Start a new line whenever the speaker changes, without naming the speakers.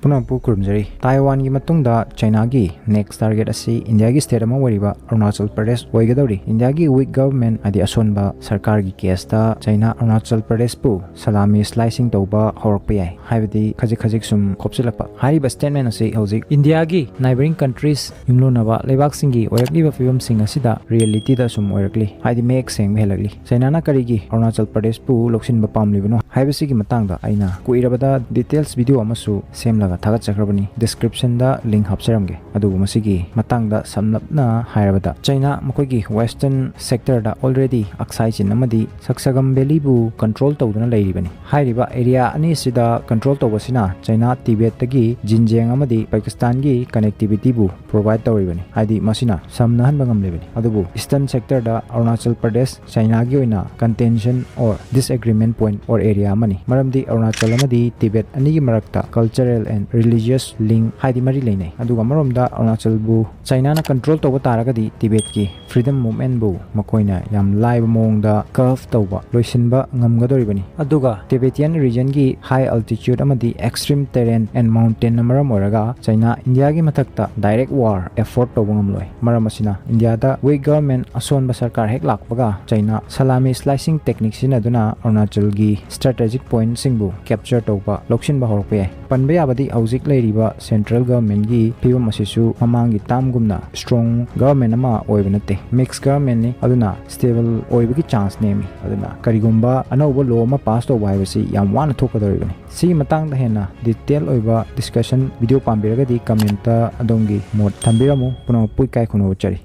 Punampu Kurumjari, Taiwan gi matungda China gi next target asi India gi state ama wariba Arunachal Pradesh oigadori. India gi weak government adi asonba sarkar gi case ta China Arunachal Pradesh pu salami slicing tauba horakpa yai. Haibadi khajik sum khopsilakpa. Hariba statement asi hojik India gi neighboring countries yumlonaba lebak singi oirakliba fibam sing asida reality da sum oirakli. Haidi mek seng helakli. China na karigi Arunachal Pradesh pu Lousanba Pamliba no haibasi gi matangda aina kuirabada details video amasu semla Thagat Chakrabani description da link hapsaramge adu masigi matangda samlapna hairabada China makoigi western sector da already aksai chin amadi saksagam valley bu control tawduna leiribani hairiba area ani sida control tawbasina China Tibet tagi Jinjiang amadi Pakistan gi connectivity bu provide tawribani haidi masina samna hanba ngamlebani adubu eastern sector da Arunachal Pradesh China gi oina contention or disagreement point or area amani maramdi Arunachal amadi Tibet ani gi marakta cultural and religious link haidi mari leinai aduga maromda Arunachal bu China na control tawba taragadi Tibet ki freedom movement bu makoina yam live mongda curve tawba Lousanba ngamgadoribani aduga Tibetan region gi high altitude amadi extreme terrain and mountain maram oraga China India gi mathakta direct war effort tawba ngamloi maram asina India da weak government asonba sarkar hek lakpaga China salami slicing technique sinaduna Arunachal gi strategic point singbu capture tawba Lousanba horpe panbe abadi hauzik leiriba central government gi pibam asisu mamangi tamgumna strong government ama oibanate mixed government ni aduna stable oibagi chance nemi aduna karigumba anauba law ma pass to waibasi yam wana thokadoribani si matang da hena detail oiba discussion video pambiragadi comment ta adongi mod thambiramu puno pui kai khono chari